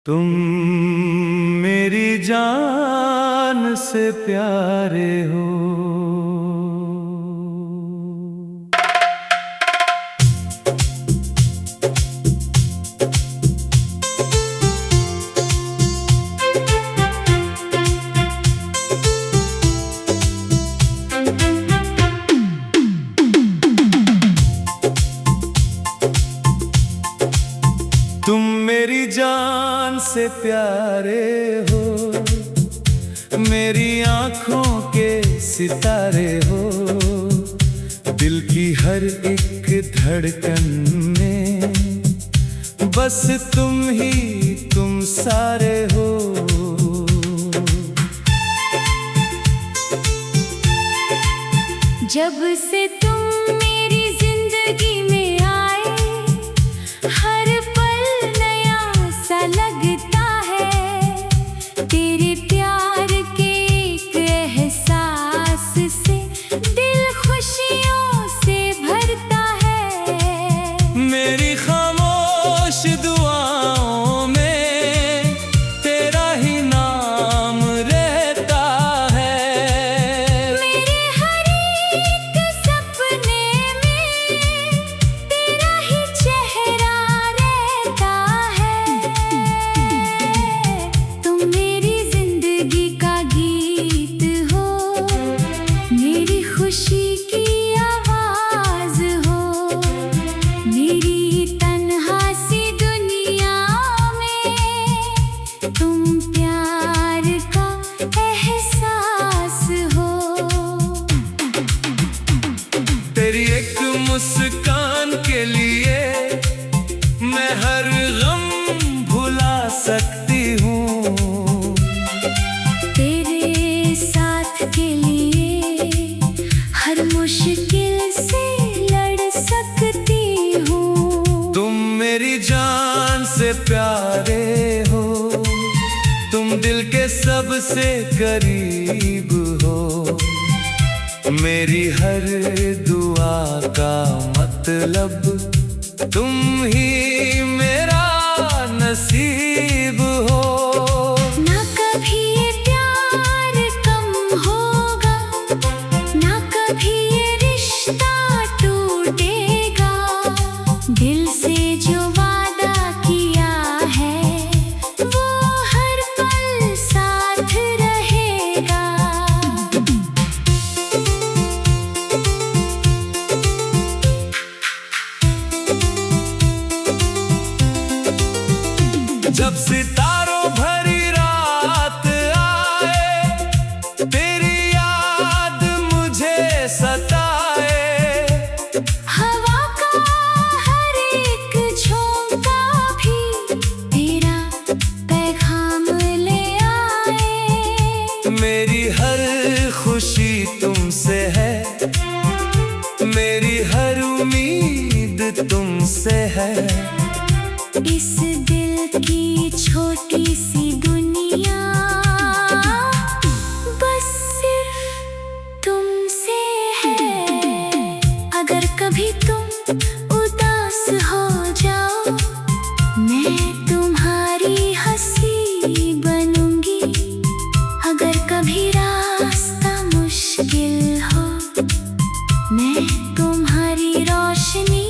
तुम मेरी जान से प्यारे हो। तुम मेरी जान से प्यारे हो, मेरी आँखों के सितारे हो। दिल की हर एक धड़कन में बस तुम ही तुम सारे हो। जब से तुम मेरी जिंदगी में आए, हर पल नया सा लगता है। तेरे प्यार के एक एहसास से दिल खुशियों से भरता है। मेरी खामोश दुआओं में तेरा ही नाम रहता है। मेरे हर एक सपने में तेरा ही चेहरा रहता है। तुम मेरी जिंदगी का गीत हो, मेरी खुशी की आवाज हो। मेरी तन्हा सी दुनिया में तुम प्यार का एहसास हो। तेरी एक मुस्कान के लिए मैं हर गम भुला सकती हूँ। तेरे साथ के लिए हर मुश्किल से लड़ सकती हूँ। तुम मेरी जान से प्यारे हो, तुम दिल के सबसे करीब हो। मेरी हर दुआ का मतलब तुम ही मेरा नसीब हो। ना कभी ये प्यार कम होगा, ना कभी ये रिश्ता टूटेगा। दिल से जो वादा किया है वो हर पल साथ रहेगा। जब सितारों भरी रात आए, तेरी याद मुझे सताए। हवा का हर एक झोंका भी तेरा पैगाम ले आए। मेरी हर खुशी तुमसे है, मेरी हर उम्मीद तुमसे है। इस दिल की छोटी सी दुनिया बस सिर्फ तुमसे है। अगर कभी तुम उदास हो जाओ, मैं तुम्हारी हंसी बनूंगी। अगर कभी रास्ता मुश्किल हो, मैं तुम्हारी रोशनी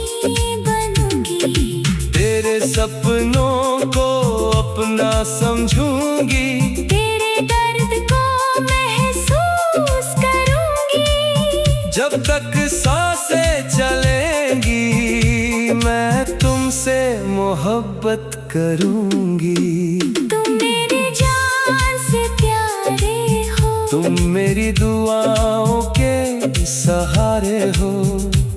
बनूंगी। तेरे सपनों को अपना समझूंगी, तेरे दर्द को महसूस करूंगी। जब तक सांसें चलेंगी मैं तुमसे मोहब्बत करूंगी। तुम मेरी जान से प्यारे हो, तुम मेरी दुआओं के सहारे हो।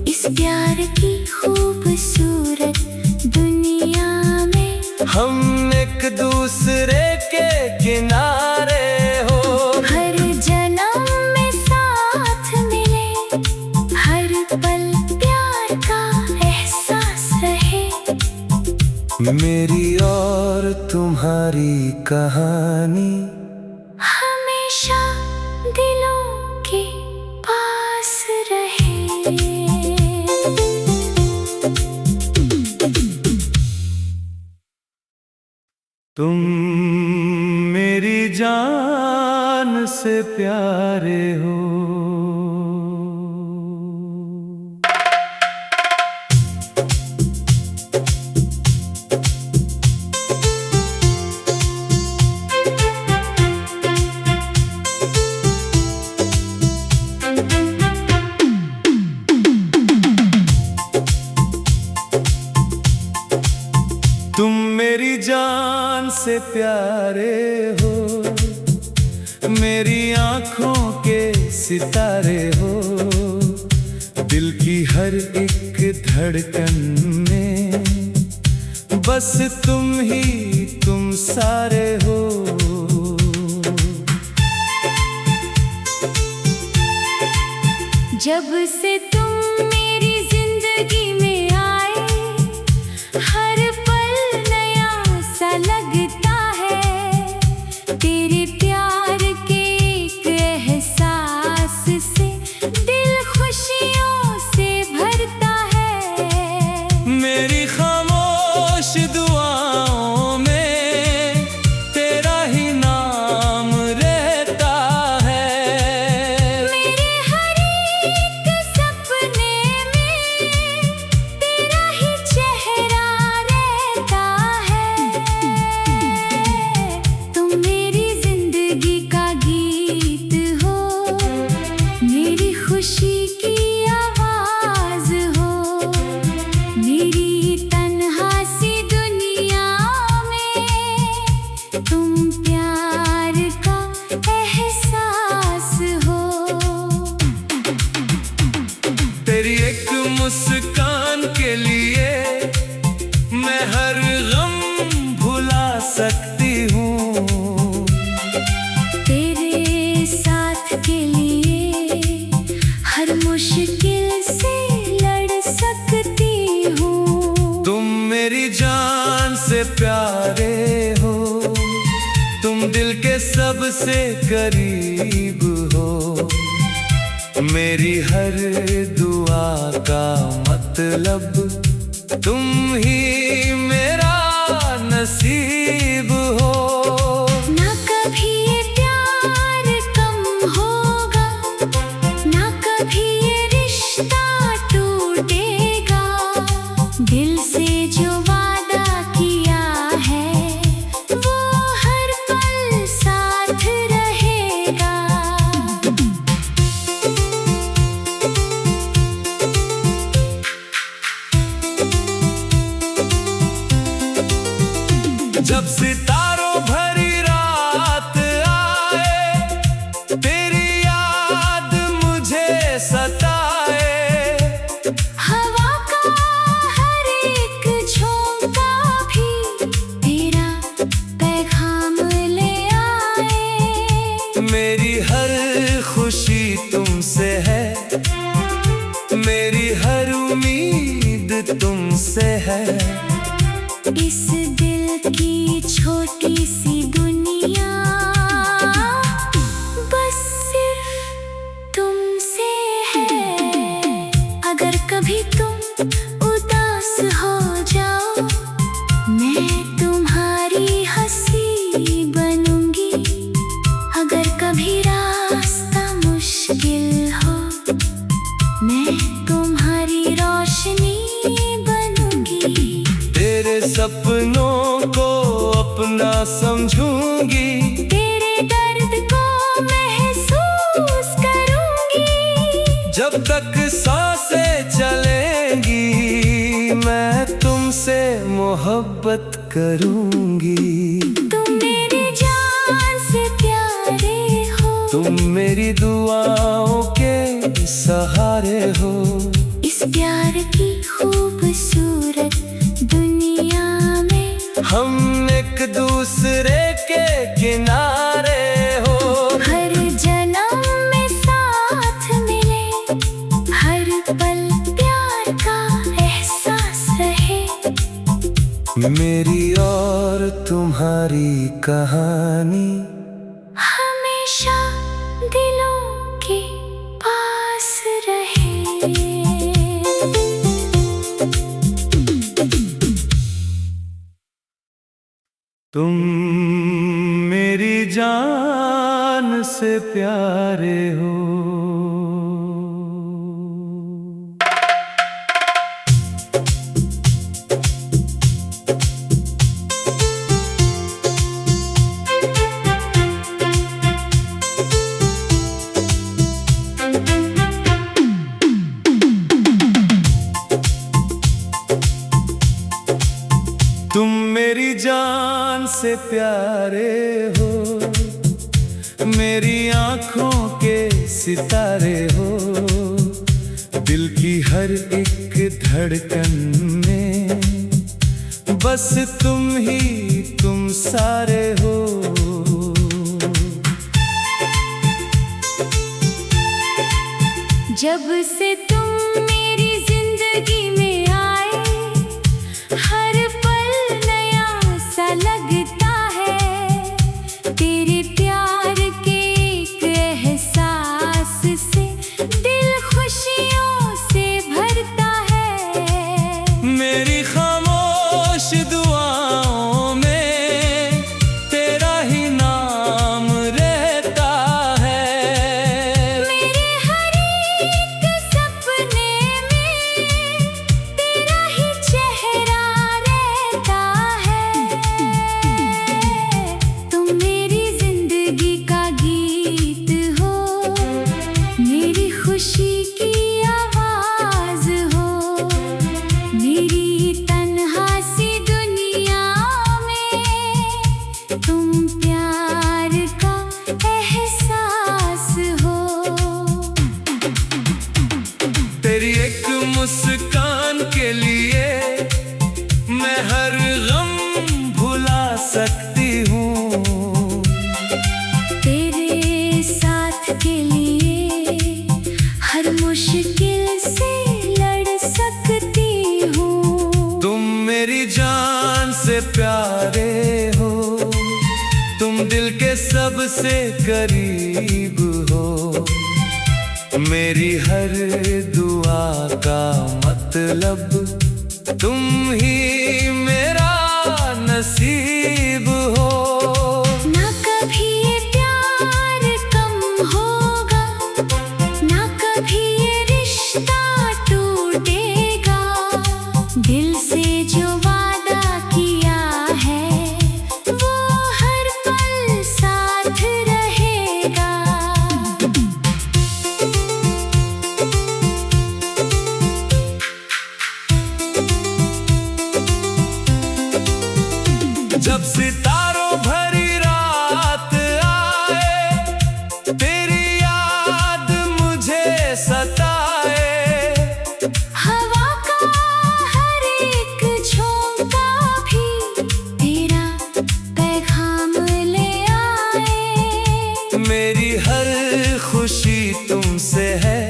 इस प्यार की खूबसूरत दुनिया में हम एक दूसरे के किनारे हो। हर जन्म में साथ मिले, हर पल प्यार का एहसास रहे। मेरी और तुम्हारी कहानी हमेशा दिलों के पास रहे। तुम मेरी जान से प्यारे हो। तुम मेरी जान से प्यारे हो, मेरी आँखों के सितारे हो। दिल की हर एक धड़कन में बस तुम ही तुम सारे हो। जब से तुम मेरी जिंदगी में आए, हर पल नया सा लगता है। तेरे प्यार के एक एहसास से दिल खुशियों से भरता है। मेरी खामोश दुआओं में तेरा ही नाम रहता है। मेरे हर एक सपने में तेरा ही चेहरा रहता है। तुम मेरी जिंदगी का गीत हो, मेरी खुशी की आवाज हो। मेरी तन्हा सी दुनिया में तुम प्यार का एहसास हो। तेरी एक मुस्कान के लिए मैं हर गम भुला सकती हूँ। तेरे साथ के लिए हर मुश्किल से लड़ सकती हूँ। तुम मेरी जान से प्यारे हो, तुम दिल के सबसे करीब हो। मेरी हर दुआ का मतलब तुम ही मेरा नसीब हो। ना कभी ये प्यार कम होगा, ना कभी ये रिश्ता टूटेगा। दिल से जो वादा किया है वो हर पल साथ रहेगा। जब सितारों भरी रात आए, तेरी याद मुझे सताए। हवा का हर एक झोंका भी तेरा पैगाम ले आए। मेरी हर खुशी तुमसे है, मेरी हर उम्मीद तुमसे है। इस दिल की छोटी सी दुनिया बस सिर्फ तुमसे है। अगर कभी तुम उदास हो जाओ, मैं तुम्हारी हंसी बनूंगी। अगर कभी रास्ता मुश्किल हो, मैं तुम्हारी रोशनी बनूंगी। तेरे सपनों को अपना समझूंगी, तेरे दर्द को महसूस करूंगी। जब तक सांसें चलेंगी मैं तुमसे मोहब्बत करूंगी। तुम मेरी जान से प्यारे हो, तुम मेरी दुआओं के सहारे हो। इस प्यार की खूबसूरत दुनिया में हम एक दूसरे के किनारे हो। हर जन्म में साथ मिले, हर पल प्यार का एहसास रहे। मेरी और तुम्हारी कहानी हमेशा दिलों के पास रहे। तुम मेरी जान से प्यारे हो। तुम मेरी जान से प्यारे हो, मेरी आँखों के सितारे हो। दिल की हर एक धड़कन में बस तुम ही तुम सारे हो। जब से तुम मेरी जिंदगी में आए, हर पल नया सा लगता है। तेरे प्यार के एक एहसास से दिल खुशियों से भरता है। मेरी खामोश दुआओं में तेरा ही नाम रहता है। मेरे हर एक सपने में तेरा ही चेहरा रहता है। तुम मेरी जिंदगी का गीत हो, मेरी खुशी की आवाज हो। मेरी तन्हा सी दुनिया में तुम प्यार का एहसास हो। तेरी एक मुस्कान के लिए मैं हर गम भुला सकती हूँ। तेरे साथ के लिए हर मुश्किल से लड़ सकती हूँ। तुम मेरी जान से प्यारे हो, तुम दिल के सबसे करीब हो। मेरी हर दुआ का मतलब तुम ही मेरा नसीब हो। ना कभी ये प्यार कम होगा, ना कभी ये रिश्ता टूटेगा। दिल से जो वादा किया है वो हर पल साथ रहेगा। जब सितारों भरी रात आए, तेरी याद मुझे सताए। हवा का हर एक झोंका भी तेरा पैगाम ले आए। मेरी हर खुशी तुमसे है,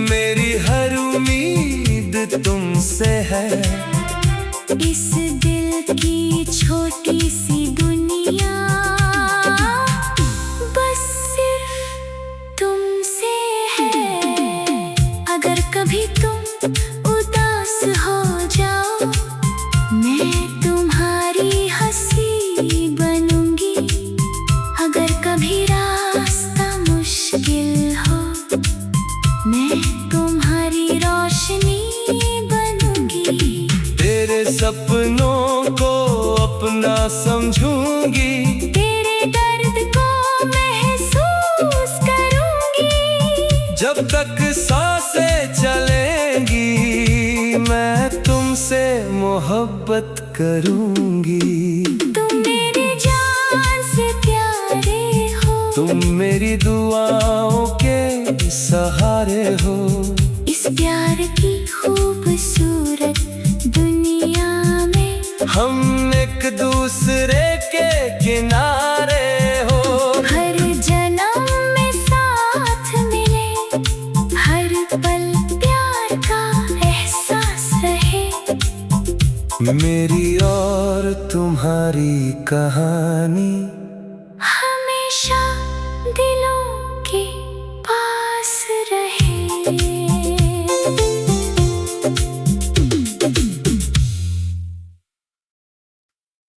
मेरी हर उम्मीद तुमसे है। इस दिल की छोटी सी दुनिया बस सिर्फ तुमसे है। अगर कभी तुम उदास हो जाओ, मैं तुम्हारी हंसी बनूंगी। अगर कभी रास्ता मुश्किल हो, मैं तुम्हारी रोशनी बनूंगी। तेरे सपनों को अपना समझूंगी, तेरे दर्द को महसूस करूंगी। जब तक सांसें चलेंगी मैं तुमसे मोहब्बत करूंगी। तुम मेरी जान से प्यारे हो, तुम मेरी दुआओं के सहारे हो। इस प्यार की खूबसूरत दुनिया में हम एक दूसरे के किनारे हो। हर जन्म में साथ मिले, हर पल प्यार का एहसास रहे। मेरी और तुम्हारी कहानी हमेशा दिलों के पास रहे।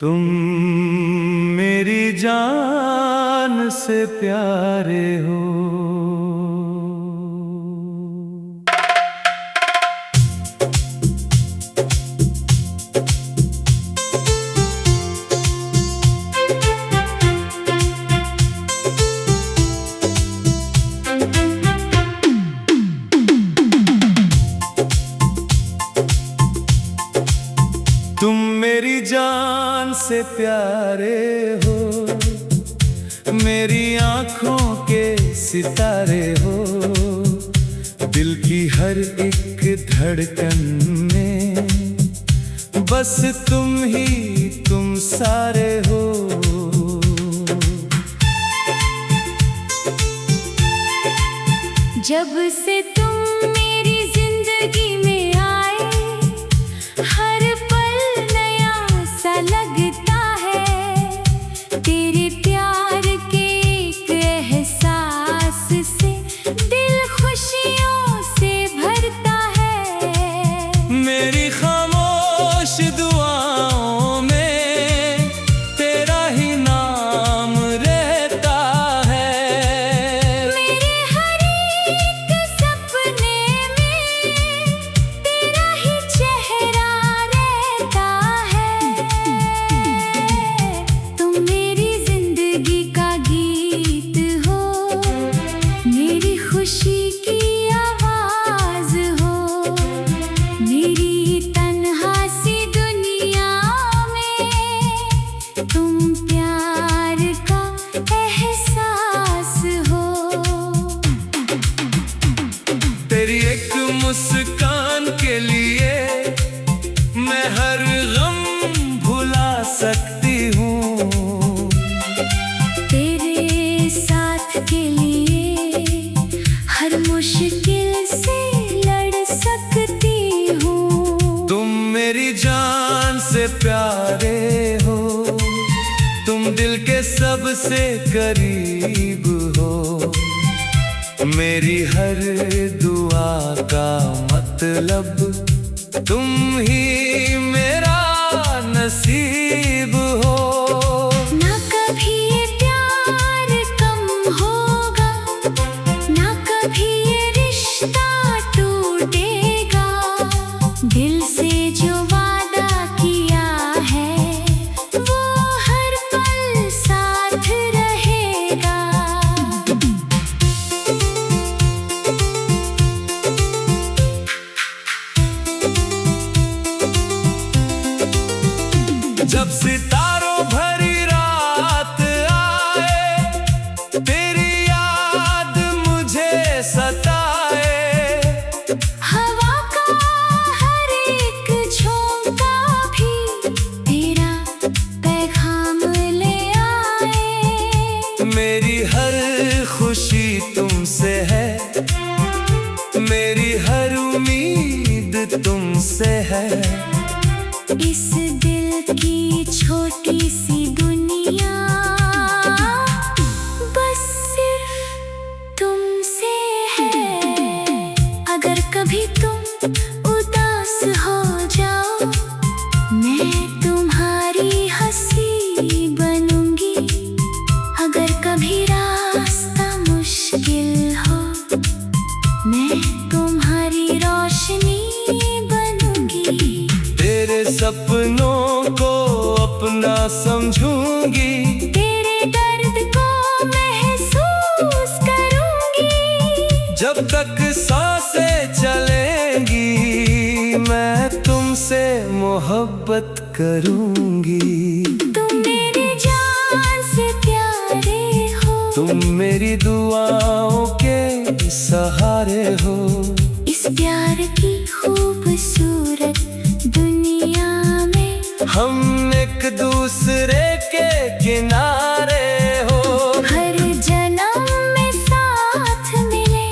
तुम मेरी जान से प्यारे हो। तुम मेरी जान से प्यारे हो, मेरी आँखों के सितारे हो। दिल की हर एक धड़कन में बस तुम ही तुम सारे हो। जब से तुम मेरी जिंदगी में आए, हर पल नया सा लगता है। तेरे प्यार के एक एहसास से दिल खुशियों से भरता है। मेरी खामोश दुआओं में तेरा ही नाम रहता है। मेरे हर एक सपने में तेरा ही चेहरा रहता है। तुम मेरी जिंदगी का गीत हो, मेरी खुशी की आवाज हो। मेरी तन्हा सी दुनिया में तुम प्यार का एहसास हो। तेरी एक मुस्कान के लिए मैं हर गम भुला सकती हूँ। तेरे साथ के लिए हर मुश्किल से लड़ सकती हूँ। तुम मेरी जान से प्यारे हो, तुम दिल के सबसे करीब हो। मेरी हर दुआ का मतलब तुम ही मेरा नसीब हो। ना कभी ये प्यार कम होगा, ना कभी ये रिश्ता टूटेगा। दिल से जो वादा किया है वो हर पल साथ रहेगा। जब सितारों भरी रात आए, तेरी याद मुझे सताए। हवा का हर एक झोंका भी तेरा पैगाम ले आए। मेरी हर खुशी तुमसे है, मेरी हर उम्मीद तुमसे है। इस दिल की छोटी सी दुनिया बस सिर्फ तुमसे है। अगर कभी तुम उदास हो जाओ, मैं तुम्हारी हंसी बनूंगी। अगर कभी रास्ता मुश्किल हो, मैं तुम्हारी रोशनी बनूंगी। तेरे सपनों को अपना समझूंगी, तेरे दर्द को महसूस करूंगी। जब तक सांसें चलेंगी मैं तुमसे मोहब्बत करूंगी। तुम मेरी जान से प्यारे हो, तुम मेरी दुआओं के सहारे हो। इस प्यार की खूबसूरत दुनिया में हम एक दूसरे के किनारे हो। हर जन्म में साथ मिले,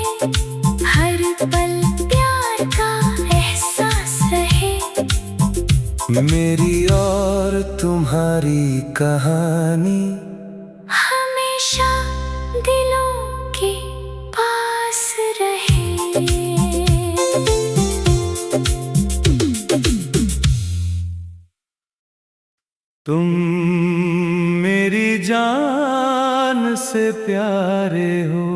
हर पल प्यार का एहसास रहे। मेरी और तुम्हारी कहानी हमेशा दिलों के पास रहे। तुम मेरी जान से प्यारे हो।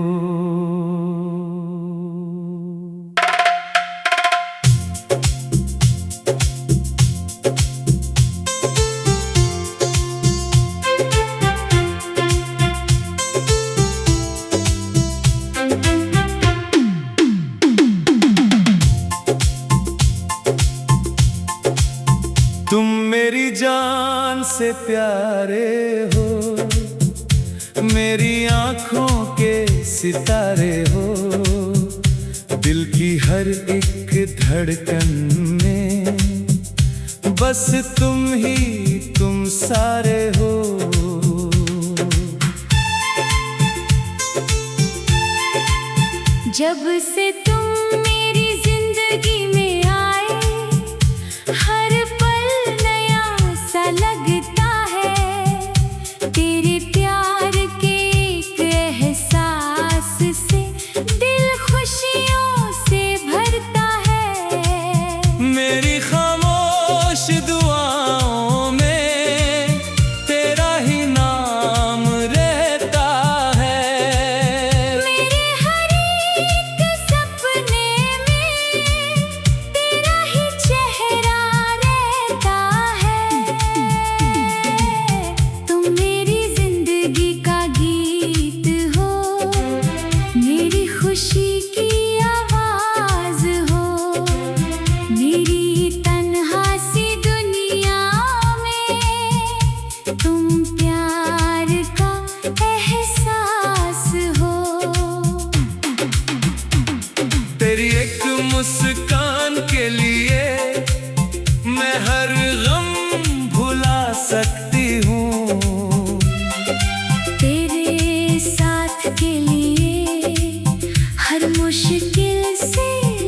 तुम मेरी जान से प्यारे हो, मेरी आँखों के सितारे हो। दिल की हर एक धड़कन में बस तुम ही तुम सारे हो। जब से तुम मेरी जिंदगी में आए, हर पल नया सा लगता है। तेरे प्यार के एक एहसास से दिल खुशियों से भरता है। मेरी खामोश दुआओं में तेरा ही नाम रहता है। मेरे हर एक सपने में तेरा ही चेहरा रहता है। तुम मेरी जिंदगी का गीत हो, मेरी खुशी की आवाज हो। मेरी तन्हा सी दुनिया में तुम प्यार का एहसास हो। तेरी एक मुस्कान के लिए मैं हर गम भुला सकती हूँ। तेरे साथ के लिए हर मुश्किल से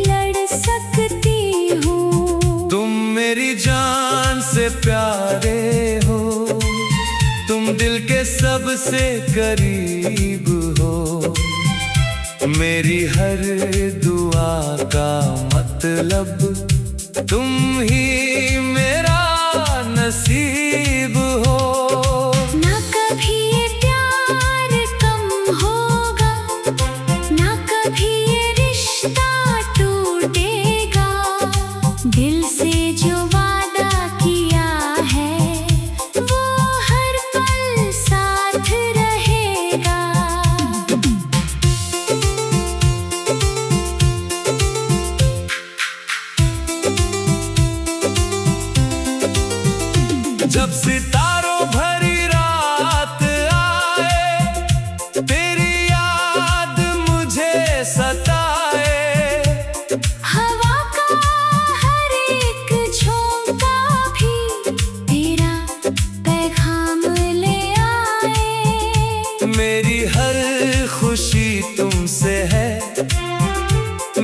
लड़ सकती हूँ। तुम मेरी जान से प्यारे हो, तुम दिल के सबसे करीब हो। मेरी हर दुआ का मतलब तुम ही मेरा नसीब हो। ना कभी ये प्यार कम होगा, ना कभी ये रिश्ता टूटेगा। दिल से जो वादा किया है वो हर पल साथ रहेगा। जब सितारों भरी रात आए, तेरी याद मुझे सताए। हवा का हर एक झोंका भी तेरा पैगाम ले आए। मेरी हर खुशी तुमसे है,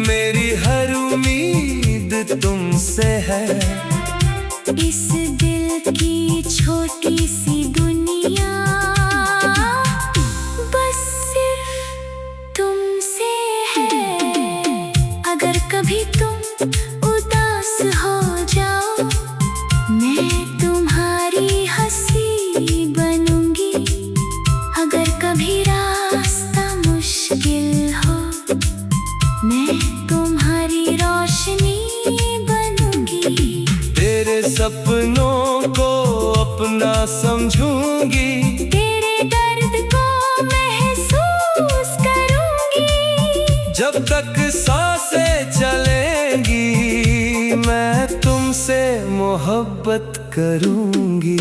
मेरी हर उम्मीद तुमसे है। इस दिल की छोटी सी दुनिया बस सिर्फ तुमसे है। अगर कभी तुम उदास हो जाओ, मैं तुम्हारी हंसी बनूंगी। अगर कभी रास्ता मुश्किल हो, मैं तुम्हारी रोशनी बनूंगी। तेरे सपनों को अपना समझूंगी, तेरे दर्द को महसूस करूंगी। जब तक सांसें चलेंगी मैं तुमसे मोहब्बत करूंगी।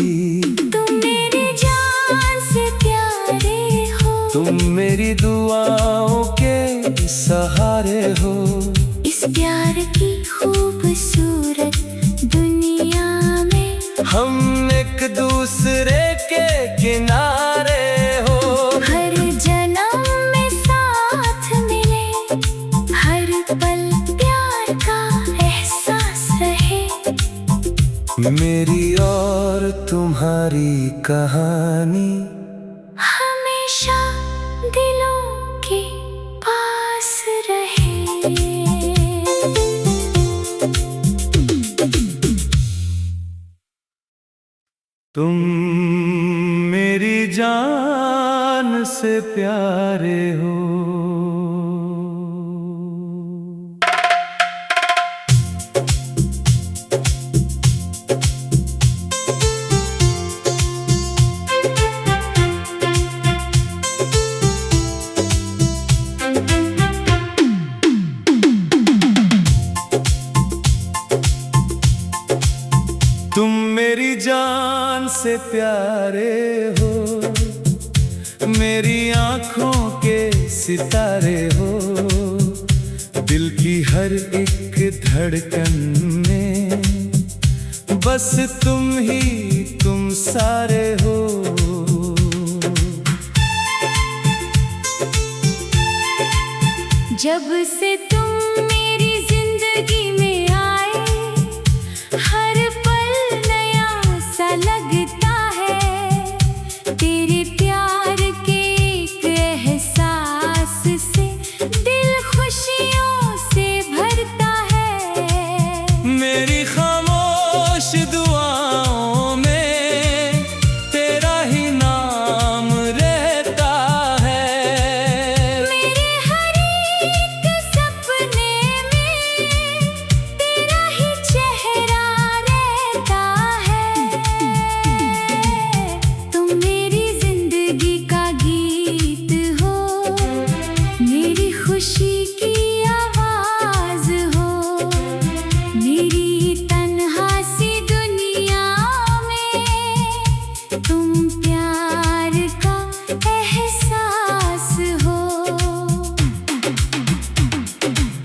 तुम मेरी जान से प्यारे हो, तुम मेरी दुआओं के सहारे हो। इस प्यार की खूबसूरत दुनिया में हम एक दूसरे के किनारे हो। हर जन्म में साथ मिले, हर पल प्यार का एहसास रहे। मेरी और तुम्हारी कहानी हमेशा दिलों के पास रहे। तुम मेरी जान से प्यारे हो। तुम मेरी जान से प्यारे हो, मेरी आँखों के सितारे हो। दिल की हर एक धड़कन में बस तुम ही तुम सारे हो। जब से तुम मेरी जिंदगी में आए, हर पल नया सा लगता है। तेरे प्यार के एक एहसास से दिल खुशियों से भरता है। मेरी खामोश दुआओं में तेरा ही नाम रहता है। मेरे हर एक सपने में तेरा ही चेहरा रहता है। तुम मेरी जिंदगी का गीत हो, मेरी खुशी की आवाज हो। मेरी तन्हा सी दुनिया में तुम प्यार का एहसास हो।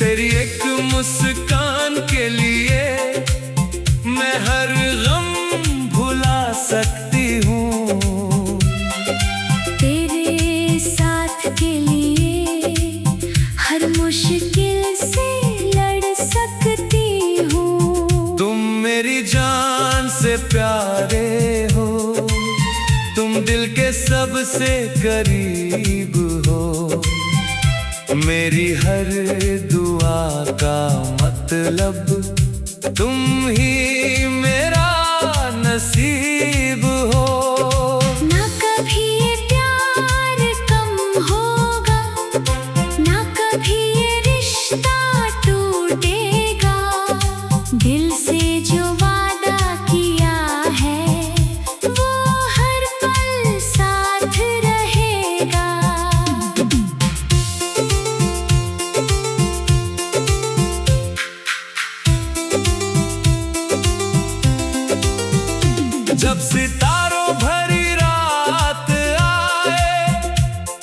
तेरी एक मुस्कान के लिए मैं हर गम भुला सकती हूँ। तेरे साथ के लिए हर मुश्किल से लड़ सकती हूँ। तुम मेरी जान से प्यारे हो, तुम दिल के सबसे करीब हो। मेरी हर दुआ का मतलब तुम ही मेरा नसीब हो। ना कभी ये प्यार कम होगा, ना कभी ये रिश्ता टूटेगा। दिल से जो वादा किया है वो हर पल साथ रहेगा। जब सितारों भरी रात आए,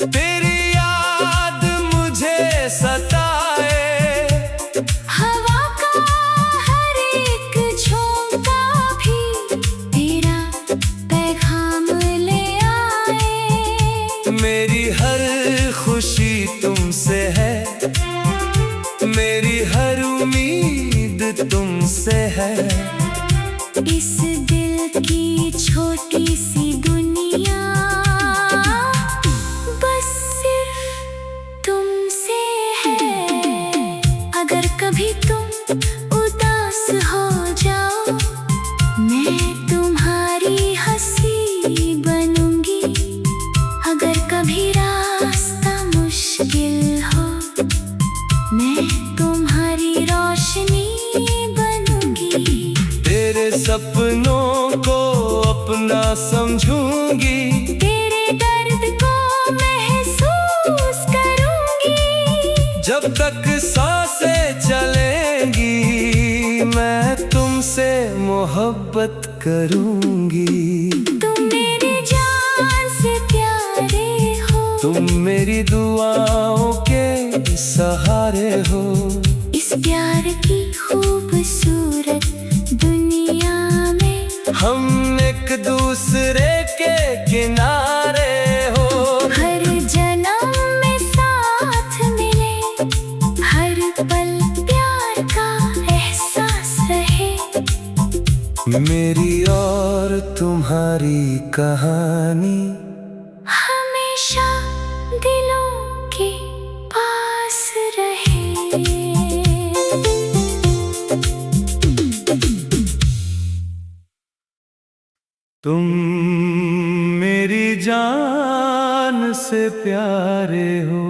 तेरी याद मुझे सताए। हवा का हर एक झोंका भी तेरा पैगाम ले आए। मेरी हर खुशी तुमसे है, मेरी हर उम्मीद तुमसे है। इस दिल की छोटी सी दुनिया बस सिर्फ तुमसे है। अगर कभी तुम उदास हो जाओ, मैं तुम्हारी हंसी बनूंगी। अगर कभी रास्ता मुश्किल हो, मैं तुम्हारी रोशनी बनूंगी। तेरे सपनों को अपना समझूंगी, तेरे दर्द को महसूस करूंगी। जब तक सांसें चलेंगी मैं तुमसे मोहब्बत करूंगी। तुम मेरी जान से प्यारे हो, तुम मेरी दुआओं के सहारे हो। इस प्यार की खूबसूरत दुनिया में हम एक दूसरे के किनारे हो। हर जन्म में साथ मिले, हर पल प्यार का एहसास रहे। मेरी और तुम्हारी कहानी हमेशा दिलों के पास रहे। तुम मेरी जान से प्यारे हो।